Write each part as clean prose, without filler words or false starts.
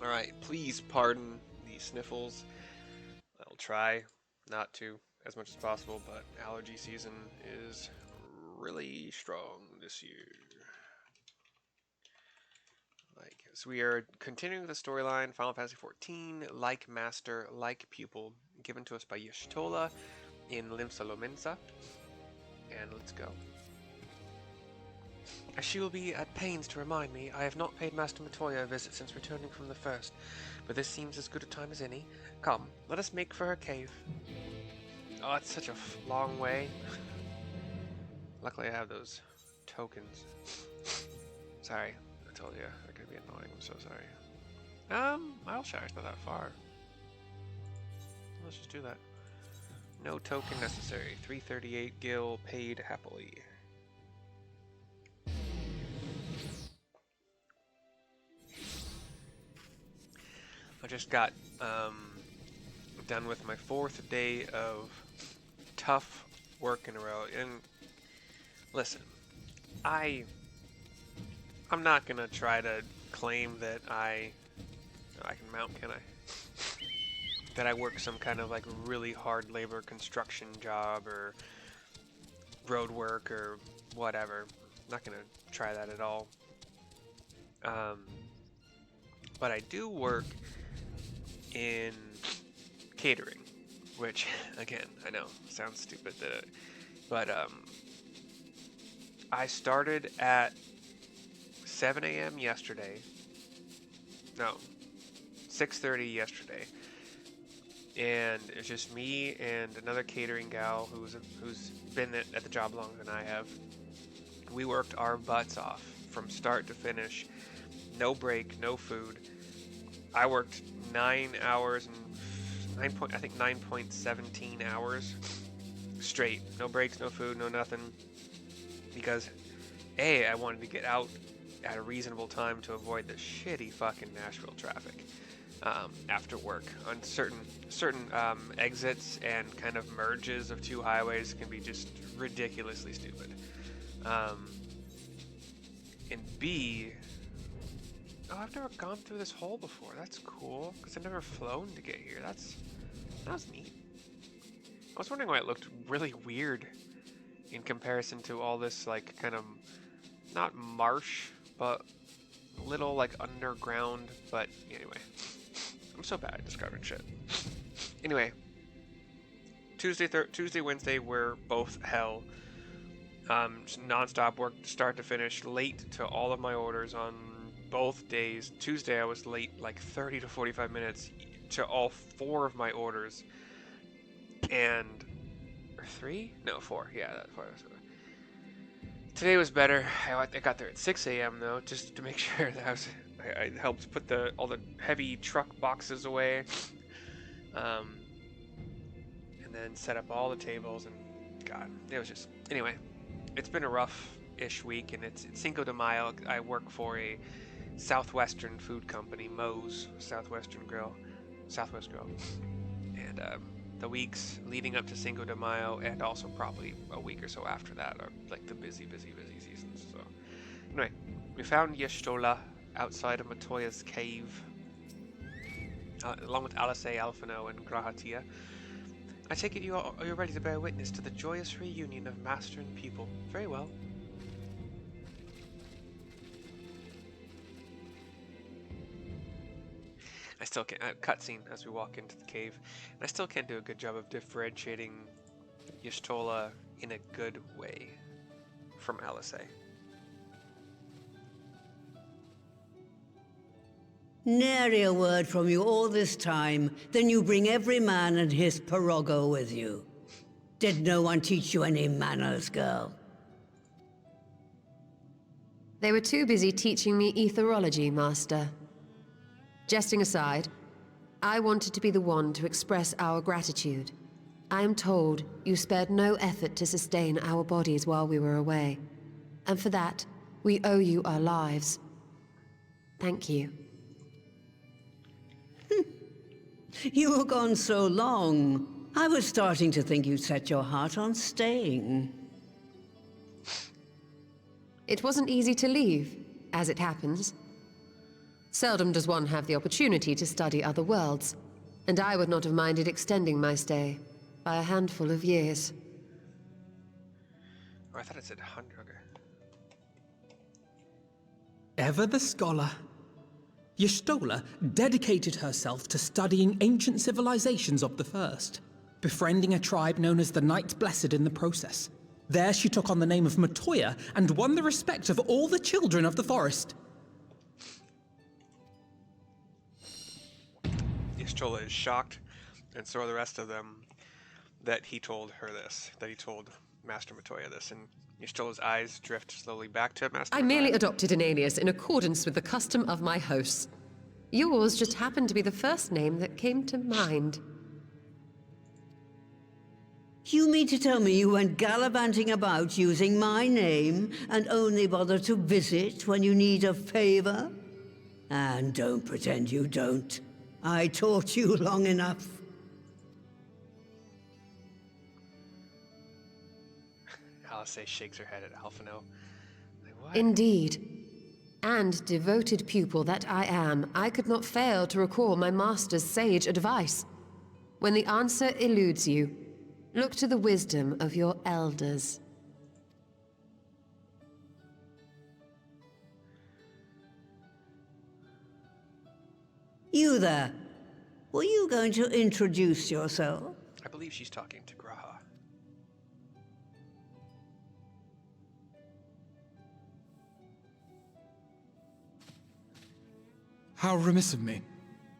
Alright, please pardon the sniffles. I'll try not to as much as possible, but allergy season is really strong this year. So we are continuing the storyline, Final Fantasy XIV, like Master, like Pupil, given to us by Y'shtola in Limsa. And let's go. As she will be at pains to remind me, I have not paid Master Matoya a visit since returning from the first, but this seems as good a time as any. Come, let us make for her cave. Oh, it's such a long way. Luckily I have those tokens. Sorry, I told you they're gonna be annoying. I'm so sorry. Mileshire's not that far. Let's just do that. No token necessary. 338 gil paid happily. I just got done with my 4th day of tough work in a row, and listen, I'm not gonna try to claim that I can mount, can I? That I work some kind of like really hard labor construction job or road work or whatever. I'm not gonna try that at all. But I do work in catering, which again, I know sounds stupid, but I started at 7 a.m. yesterday. No, 6:30 yesterday, and it's just me and another catering gal who's been at the job longer than I have. We worked our butts off from start to finish, no break, no food. I worked 9 hours and 9.17 hours straight, no breaks, no food, no nothing, because I wanted to get out at a reasonable time to avoid the shitty fucking Nashville traffic after work. On certain exits and kind of merges of two highways can be just ridiculously stupid. And B, oh, I've never gone through this hole before. That's cool, because I've never flown to get here. That was neat. I was wondering why it looked really weird in comparison to all this, like, kind of, not marsh, but little, like, underground, but anyway. I'm so bad at describing shit. Anyway, Tuesday, Wednesday were both hell. Non-stop work, start to finish, late to all of my orders on both days. Tuesday I was late like 30 to 45 minutes to all 4 of my orders. And... or 3? No, 4. Yeah, that's 4. Today was better. I got there at 6 a.m. though, just to make sure that I helped put all the heavy truck boxes away. And then set up all the tables, and God, it was just... Anyway, it's been a rough-ish week, and it's Cinco de Mayo. I work for a Southwestern food company, Moe's Southwest Grill. And the weeks leading up to Cinco de Mayo, and also probably a week or so after that, are like the busy seasons. So anyway, we found Y'shtola outside of Matoya's cave, along with Alice, Alphino, and Grahatia. I take it you're ready to bear witness to the joyous reunion of Master and Pupil. Very well. I still can't... cutscene as we walk into the cave. And I still can't do a good job of differentiating Y'shtola in a good way from Alice. Nary a word from you all this time, then you bring every man and his pirogo with you. Did no one teach you any manners, girl? They were too busy teaching me etherology, Master. Jesting aside, I wanted to be the one to express our gratitude. I am told you spared no effort to sustain our bodies while we were away. And for that, we owe you our lives. Thank you. You were gone so long, I was starting to think you'd set your heart on staying. It wasn't easy to leave, as it happens. Seldom does one have the opportunity to study other worlds, and I would not have minded extending my stay by a handful of years. Oh, I thought it said 100. Okay. Ever the scholar. Y'shtola dedicated herself to studying ancient civilizations of the First, befriending a tribe known as the Knights Blessed in the process. There she took on the name of Matoya and won the respect of all the children of the forest. Y'shtola is shocked, and so are the rest of them, that he told her this, that he told Master Matoya this, and Y'shtola's eyes drift slowly back to Master Matoya. I merely adopted an alias in accordance with the custom of my hosts. Yours just happened to be the first name that came to mind. You mean to tell me you went gallivanting about using my name and only bother to visit when you need a favor? And don't pretend you don't. I taught you long enough. Alice shakes her head at Alphino. Like, what? Indeed. And devoted pupil that I am, I could not fail to recall my master's sage advice. When the answer eludes you, look to the wisdom of your elders. You there. Were you going to introduce yourself? I believe she's talking to Graha. How remiss of me.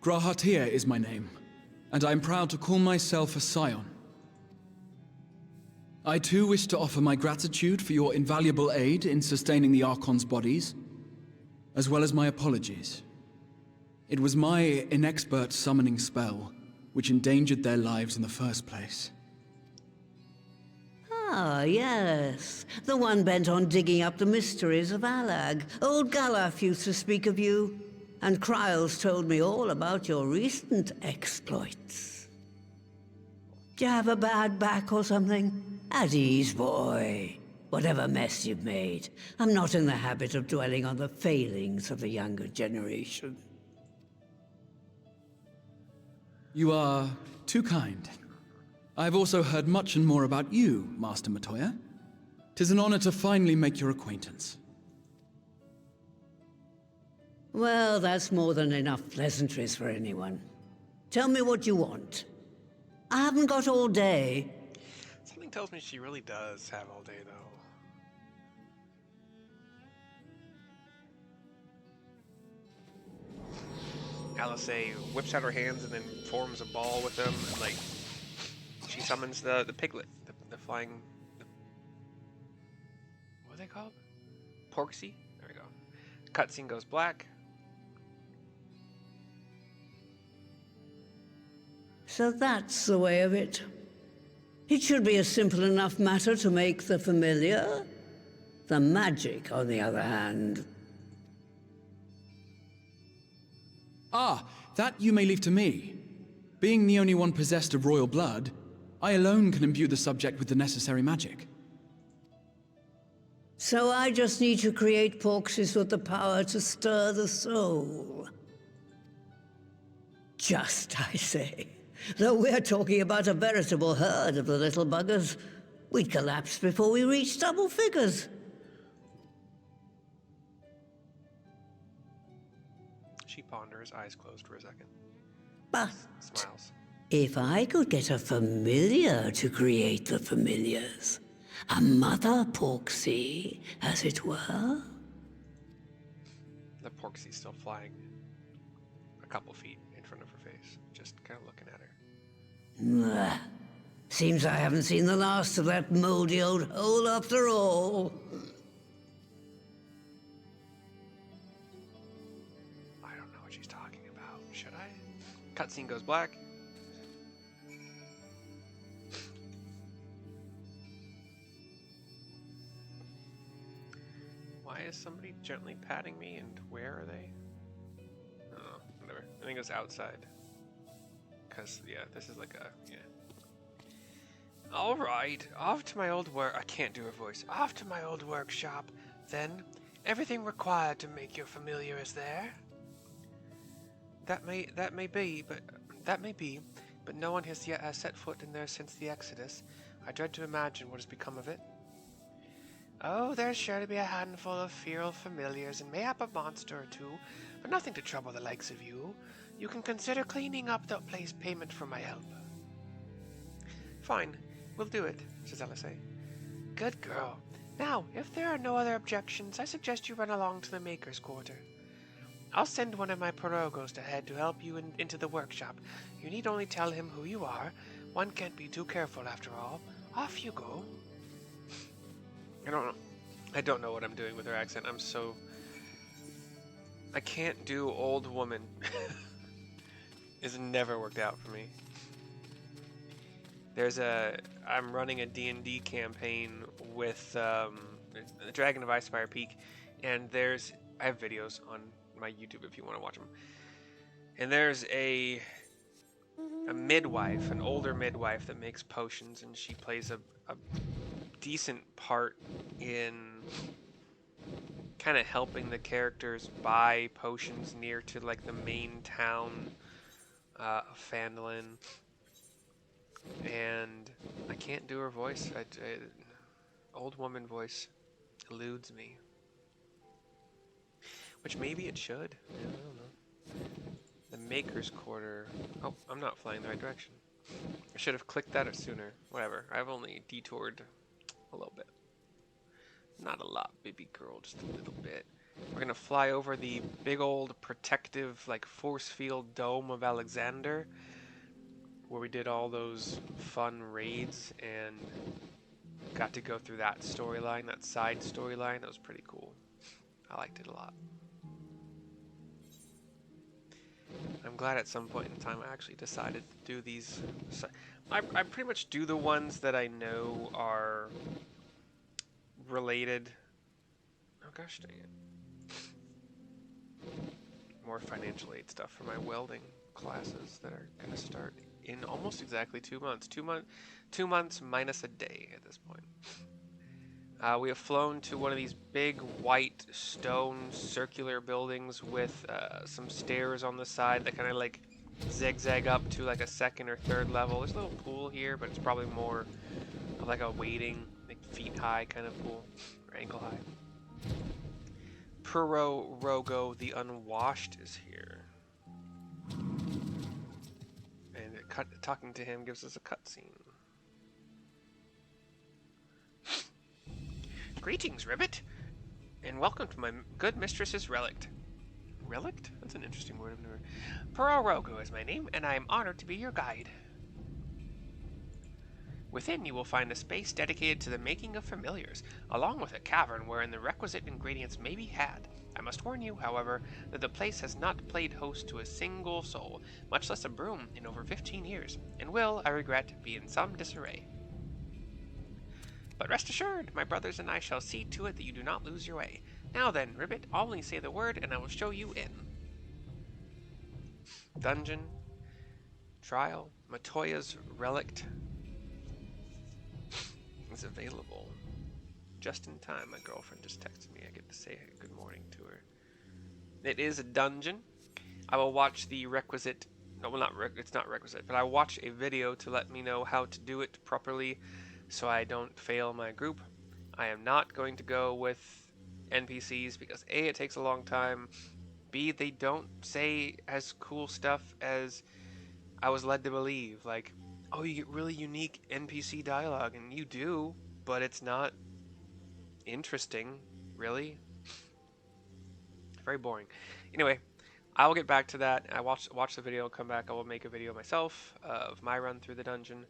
Grahatia is my name, and I am proud to call myself a Scion. I too wish to offer my gratitude for your invaluable aid in sustaining the Archon's bodies, as well as my apologies. It was my inexpert summoning spell which endangered their lives in the first place. Ah, yes. The one bent on digging up the mysteries of Alag. Old Galaf used to speak of you, and Kryles told me all about your recent exploits. Do you have a bad back or something? At ease, boy. Whatever mess you've made, I'm not in the habit of dwelling on the failings of the younger generation. You are too kind. I've also heard much and more about you, Master Matoya. 'Tis an honor to finally make your acquaintance. Well, that's more than enough pleasantries for anyone. Tell me what you want. I haven't got all day. Something tells me she really does have all day, though. Alice whips out her hands and then forms a ball with them, and like she summons the piglet, the flying. What are they called? Porksy. There we go. Cutscene goes black. So that's the way of it. It should be a simple enough matter to make the familiar. The magic, on the other hand. Ah, that you may leave to me. Being the only one possessed of royal blood, I alone can imbue the subject with the necessary magic. So I just need to create porksies with the power to stir the soul. Just, I say. Though we're talking about a veritable herd of the little buggers, we'd collapse before we reached double figures. She ponders, eyes closed for a second. But Smiles. if I could get a familiar to create the familiars, a mother porksy, as it were. The Porksy's still flying a couple feet in front of her face, just kind of looking at her. Ugh. Seems I haven't seen the last of that moldy old hole after all. I don't know what she's talking about. Should I? Cutscene goes black. Why is somebody gently patting me, and where are they? I don't know, whatever. I think it's outside. Because, yeah, this is like a, yeah. Alright, off to my old work. I can't do her voice. Off to my old workshop. Then, everything required to make your familiar is there. That may be, but no one has yet set foot in there since the Exodus. I dread to imagine what has become of it. Oh, there's sure to be a handful of feral familiars and mayhap a monster or two, but nothing to trouble the likes of you. You can consider cleaning up the place payment for my help. Fine, we'll do it, says Elisay. Good girl. Now, if there are no other objections, I suggest you run along to the Maker's Quarter. I'll send one of my pirogos ahead to help you into the workshop. You need only tell him who you are. One can't be too careful after all. Off you go. I don't know what I'm doing with her accent. I can't do old woman. It's never worked out for me. I'm running a D&D campaign with Dragon of Icespire Peak, and I have videos on my YouTube if you want to watch them. And there's a midwife, an older midwife that makes potions, and she plays a decent part in kind of helping the characters buy potions near to like the main town of Phandalin. And I can't do her voice. Old woman voice eludes me. Which maybe it should. I don't know. The Maker's Quarter. Oh, I'm not flying the right direction. I should have clicked that sooner. Whatever. I've only detoured a little bit. Not a lot, baby girl. Just a little bit. We're gonna fly over the big old protective, like, force field dome of Alexander, where we did all those fun raids and got to go through that storyline, that side storyline. That was pretty cool. I liked it a lot. I'm glad at some point in time I actually decided to do these. I pretty much do the ones that I know are related. Oh gosh dang it. More financial aid stuff for my welding classes that are going to start in almost exactly 2 months. 2 months minus a day at this point. We have flown to one of these big white stone circular buildings with some stairs on the side that kind of like zigzag up to like a second or third level. There's a little pool here, but it's probably more of like a wading, like feet high kind of pool, or ankle high. Rogo the Unwashed is here. And talking to him gives us a cutscene. Greetings, Ribbit, and welcome to my good mistress's relict. Relict? That's an interesting word I've never... Rogo is my name, and I am honored to be your guide. Within you will find a space dedicated to the making of familiars, along with a cavern wherein the requisite ingredients may be had. I must warn you, however, that the place has not played host to a single soul, much less a broom, in over 15 years, and will, I regret, be in some disarray. But rest assured, my brothers and I shall see to it that you do not lose your way. Now then, Ribbit, I'll only say the word, and I will show you in. Dungeon. Trial. Matoya's Relict is available. Just in time, my girlfriend just texted me. I get to say good morning to her. It is a dungeon. I will watch the requisite... No, well, it's not requisite, but I will watch a video to let me know how to do it properly, so I don't fail my group. I am not going to go with NPCs because A, it takes a long time, B, they don't say as cool stuff as I was led to believe. Like, oh, you get really unique NPC dialogue, and you do, but it's not interesting, really. Very boring. Anyway, I will get back to that. I watch the video, come back, I will make a video myself of my run through the dungeon.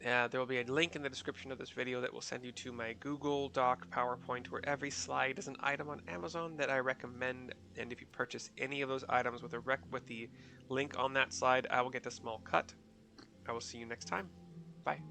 There will be a link in the description of this video that will send you to my Google Doc PowerPoint where every slide is an item on Amazon that I recommend, and if you purchase any of those items with the link on that slide, I will get a small cut. I will see you next time. Bye.